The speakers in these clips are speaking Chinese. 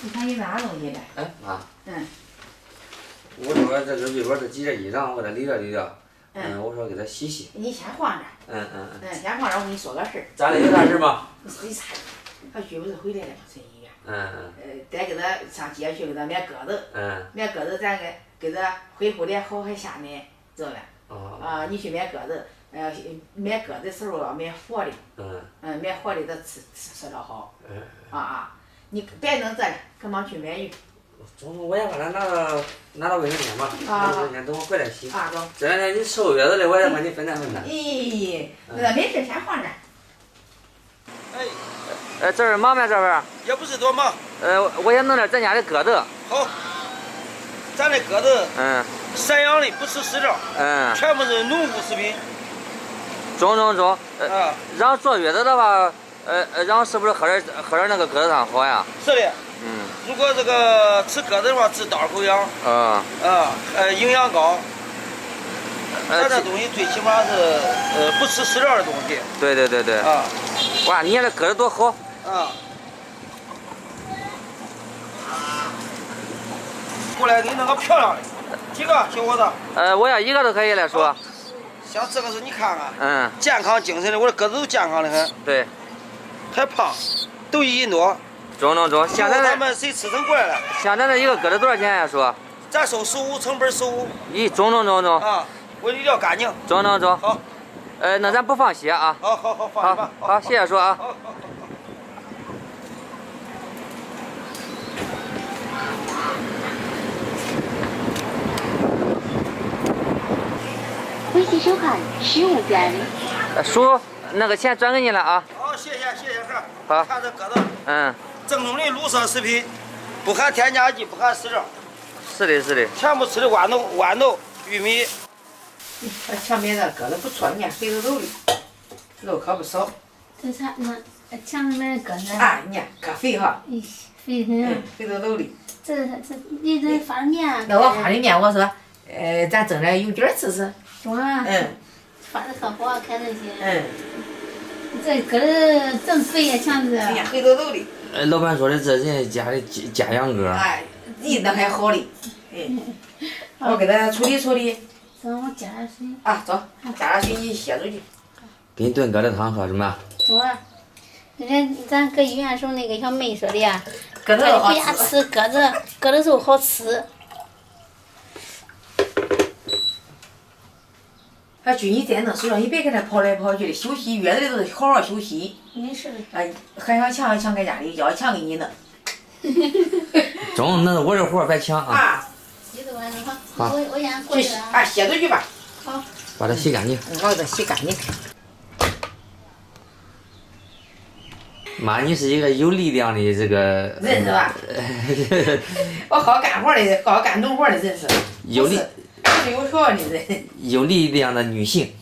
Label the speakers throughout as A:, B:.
A: 你看你拿东西了。
B: 哎妈。
A: 嗯。
B: 我说这个里边这几件衣裳，我得理了理了。我说给他洗洗。
A: 你先放着。先放着，我跟你说个事儿。
B: 咋的？有啥事吗？
A: 没啥。他媳不是回来了吗？从医院。得给他上街去给他买鸽子。买鸽子，咱给他恢复的好还下来，知道吧？你去买鸽子，买鸽子的时候要买活的。买活的他吃着好。你别弄这了，赶忙去买鱼。
B: 中午我也把它拿到卫生间吧。卫生间等我回来洗。
A: 中。
B: 这两天你吃过月子的，我也帮你分担分担。
A: 咦，那没事，先放着。
B: 这儿忙没这边？
C: 也不是多忙。
B: 我也弄点咱家的鸽子。
C: 好。咱的鸽子。散养的，不吃饲料。全部是农副食品。
B: 中。然后坐月子的话，然后是不是喝点那个鸽子汤好呀？
C: 是的。如果这个吃鸽子的话，治道口痒。营养高。咱这东西最起码是不吃饲料的东西。
B: 对。哇，你看这鸽子多好。
C: 过来，给你弄个漂亮的，几个小伙子？
B: 我要一个都可以了，叔。
C: 像这个是你看看。健康精神的，我的鸽子都健康的很。
B: 对。
C: 太胖，都1斤多。
B: 中。
C: 像咱们谁吃成过来了？
B: 像咱这一个鸽子多少钱呀，叔？
C: 咱收15，成本15。
B: 咦，中。
C: 我一定要干净。
B: 中。
C: 好。
B: 那咱不放血啊。
C: 好，放吧。
B: 好，谢谢叔啊。
D: 微信收看15元。
B: 叔，那个钱转给你了啊。
C: 好，谢谢哥。
B: 好。
C: 看这鸽子。正宗的绿色食品，不含添加剂，不含饲料。
B: 是的。
C: 全部吃的豌豆、玉米。
A: 前面那鸽子不错，你看肥嘟嘟的，肉可不少。
E: 这啥那前面那鸽子？
A: 你看可肥哈。
E: 肥很。
A: 肥嘟嘟的。
E: 这你这发的面。
A: 那我发的面，我说，咱蒸点油卷吃吃。
E: 中啊。发的可好，看这些。这鸽子真肥呀，强子。
A: 哎呀，肥嘟嘟的。
B: 老板说的这人家的家养鸽。
A: 那还好的。我给他处理。
E: 走，我加点水。
A: 走，加点水你歇出去。
B: 给你炖鸽子汤喝什么？
E: 走啊！咱搁医院时候那个小妹说的呀，
A: 鸽子好
E: 回家吃鸽子肉好吃。
A: 君你再弄睡觉，你别给他跑来跑去的，休息月子里都是好好休息。
E: 没事。
A: 还想抢搁家里，要抢给你弄。
B: 中，那我这活别抢啊。
E: 洗着完了好，我先过去了
A: 啊。歇出去吧。
E: 好。
B: 把它洗干净。
A: 我给它洗干净。
B: 妈，你是一个有力量的这个
A: 人是吧？我好干活的，好干农活的人是。
B: 有力
A: 条的人。
B: 有力量的女性。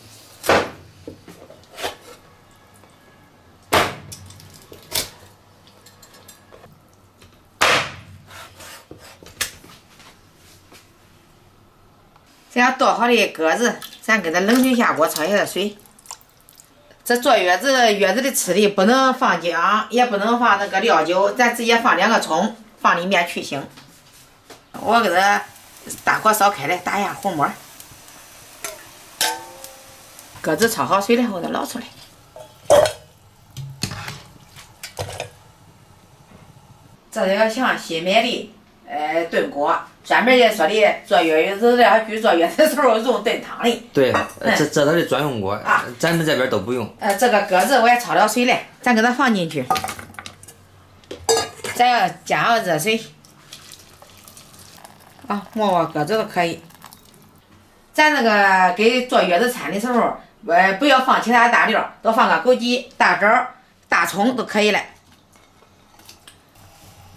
A: 这样剁好的鸽子，咱给它冷水下锅焯一下水。这坐月子的吃的不能放姜，也不能放那个料酒，咱直接放2个葱，放里面去腥。我给它大火烧开了，打一下红沫。鸽子焯好水了后，再捞出来。这个像新买的炖锅。专门的说的坐月子的，去坐月子的时候用炖汤的。
B: 对，这它的专用锅咱们这边都不用。
A: 这个鸽子我也焯了水了，咱给它放进去，咱要加上热水，磨鸽子都可以。咱那个给做月子餐的时候，不要放其他大料，都放个枸杞、大枣、大葱都可以了。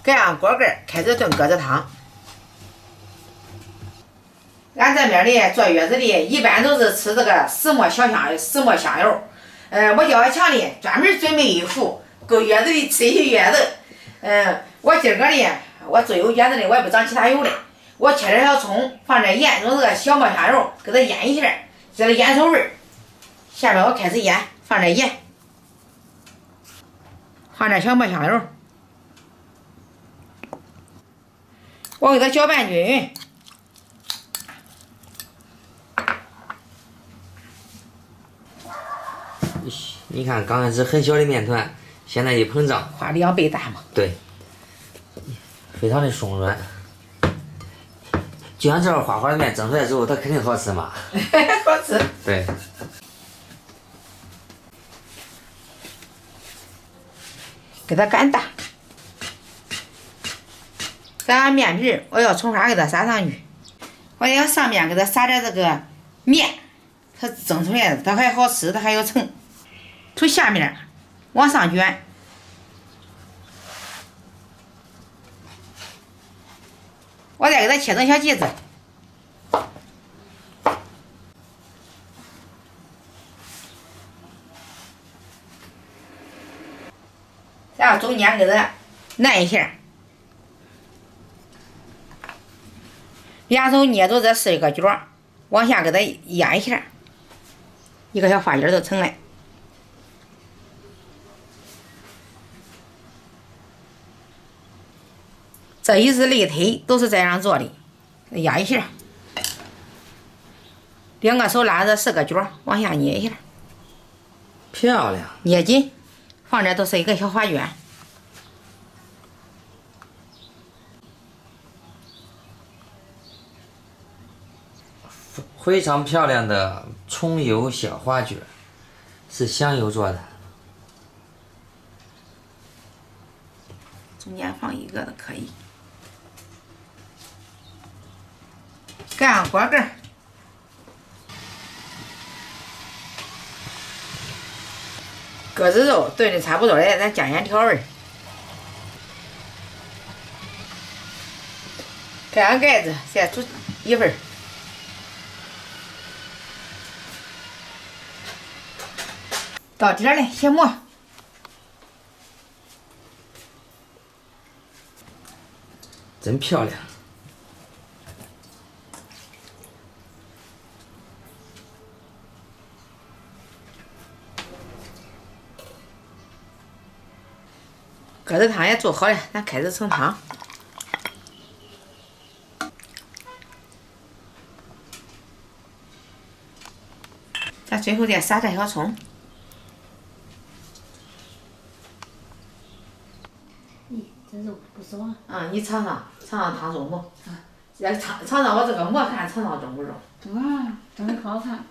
A: 盖上锅盖，开始炖鸽子汤。俺这边的坐月子的，一般都是吃这个石磨香油。我叫俺强的专门准备一壶，够月子的吃一月子。我今儿个呢，我最有原则的，我也不长其他油的。我切点小葱，放点盐，用这个小磨香油给它腌一下，这个腌熟味儿。下面我开始腌，放点盐，放点小磨香油，我给它搅拌均匀。
B: 你看，刚开始很小的面团，现在一膨胀，
A: 花2倍大嘛。
B: 对，非常的松软。就像这花花的面蒸出来之后，它肯定好吃嘛。
A: 好吃。
B: 对。
A: 给它擀大。擀完面皮，我要从花给它撒上去。我要上面给它撒点这个面，它蒸出来的它还好吃，它还有层。从下面往上卷。我再给它切成小剂子。然后中间给它按一下，两手捏住这4个角，往下给它压一下，一个小花尖就成了。这一是擂腿，都是这样做的，压一下，两个手拉着4个角，往下捏一下，
B: 漂亮，
A: 捏紧。放这都是一个小花卷，
B: 非常漂亮的葱油小花卷，是香油做的。
A: 中间放一个的可以。盖上锅盖。鸽子肉炖的差不多了，咱加盐调味。盖上盖子，先煮一会儿。到底了，先磨。
B: 真漂亮。
A: 鸽子汤也做好了，咱开始盛汤。咱最后再撒点小葱。
E: 这肉不少啊。
A: 你尝尝汤中不？来尝尝我这个馍，看尝中不中？
E: 中啊，长得可好看。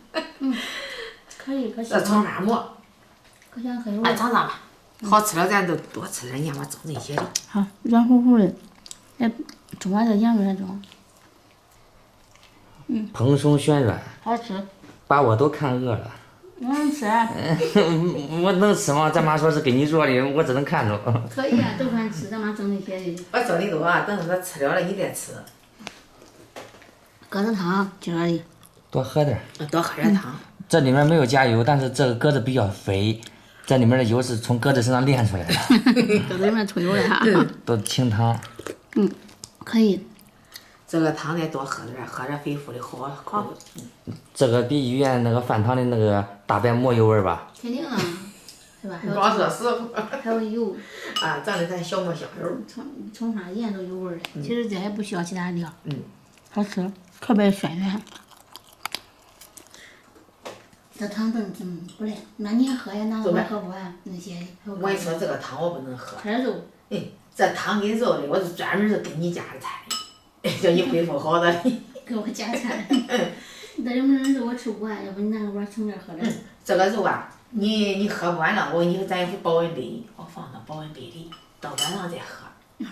E: 可以，可
A: 这葱花馍。
E: 可香可有。
A: 尝尝吧。好吃了，咱都多吃点，你看我蒸这些的。
E: 好，软乎乎的，哎，中完这盐味还中。
B: 蓬松暄软，
E: 好吃。
B: 把我都看饿了。
E: 能吃。
B: 我能吃吗？咱妈说是给你做的，我只能看着。
E: 可以啊，都算吃，咱妈蒸那些的。
A: 我蒸的多啊，等他吃了你再吃。
E: 鸽子汤今儿的。
B: 多喝点。
A: 多喝点汤。
B: 这里面没有加油，但是这个鸽子比较肥。这里面的油是从鸽子身上炼出来的，
E: 鸽子里面出油了哈。
B: 都清汤。
E: 可以。
A: 这个汤得多喝点，喝点肺腑的好。
B: 这个比医院那个饭堂的那个大白馍有味吧？
E: 肯定啊，是吧？
A: 光说师傅。
E: 还有油。
A: 啊，整的咱小馍香油。
E: 葱花盐都有味儿的，其实这还不需要其他料。好吃，特别鲜圆。这汤真不赖，那你还喝呀？那我喝不完那些。
A: 我跟你说，这个汤我不能喝。
E: 吃点肉。
A: 这汤跟肉的，我是专门是给你加的菜，叫你恢复好的。
E: 给我加菜。那有没有肉我吃不完，要不你拿个碗盛点喝点。
A: 这个肉啊，你喝不完了，我以后咱有保温杯，我放到保温杯里，到晚上再喝。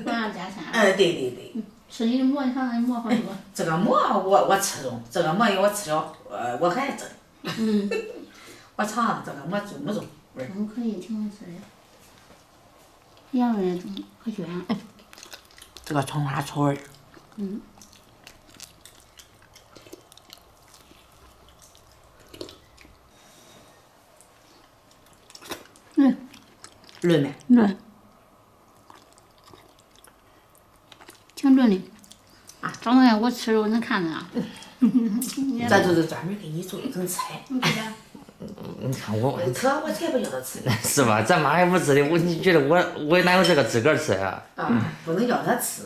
E: 晚上加餐。
A: 对。
E: 吃你的馍，你看看馍放多。
A: 这个馍我吃中，这个馍我吃了，我还蒸。我尝尝这个馍中不中？
E: 可以，挺好吃的。盐味也中，可鲜。
A: 这个葱花臭味儿。润没？
E: 润。挺润的。啊，张同学，我吃肉能看着啊。
A: 这就是专门给你做一种菜。
B: 你看我
A: 吃我才不叫他吃呢。
B: 是吧？咱妈也不吃的，你觉得我哪有这个资格吃呀？
A: 不能叫他吃。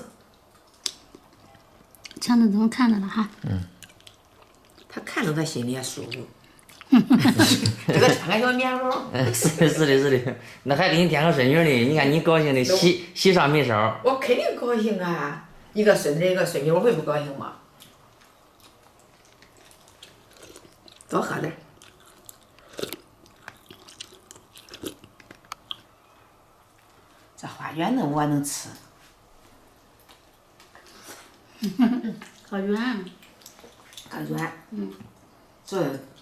E: 强子总看着了哈。
A: 他看着他心里也舒服。这个穿个小棉袄。
B: 是的，那还给你添个孙女呢，你看你高兴的喜上眉梢。
A: 我肯定高兴啊！一个孙子一个孙女，我会不高兴吗？多喝点。这花卷子我能吃。
E: 好软。
A: 可软。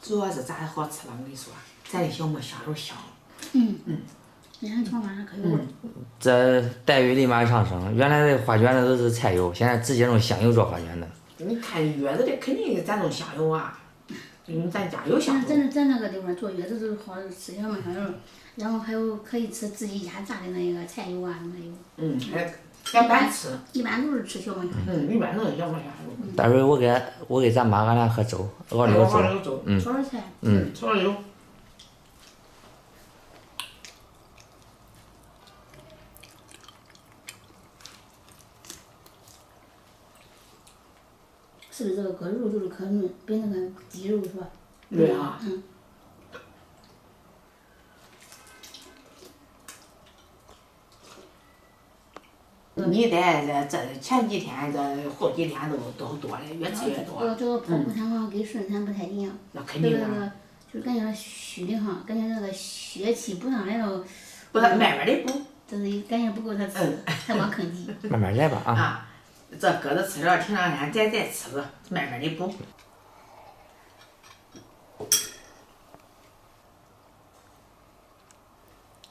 A: 主要是咋好吃了，我跟你说，咱的小磨香油香。
E: 人家从晚上可有了。
B: 这待遇立马上升，原来的花卷子都是菜油，现在直接用香油做花卷子。
A: 你看月子的肯定咱用香油啊，因为咱家有香油。
E: 咱那个地方做月子都好吃小磨香油，然后还有可以吃自己压榨的那个菜油啊什么油。
A: 还单吃。
E: 一般都是吃小磨香油。
A: 一般都是小磨香油。
B: 待会儿我给咱妈俺俩喝粥，熬了个粥。
E: 炒点菜。
A: 炒点油。
E: 是不是这个鸽肉就是可嫩，比那个鸡肉是吧？
A: 对啊。你得这前几天这后几天都多了，越吃越多。
E: 这个泡骨汤好像跟顺产不太一样。
A: 那肯定
E: 啊。就是感觉虚的哈，感觉那个血气补上来了。
A: 不是慢慢的补。
E: 就是感觉不够他吃，才往坑底。
B: 慢慢来吧啊。
A: 这鸽子吃了挺长时间，再吃吧，慢慢的补。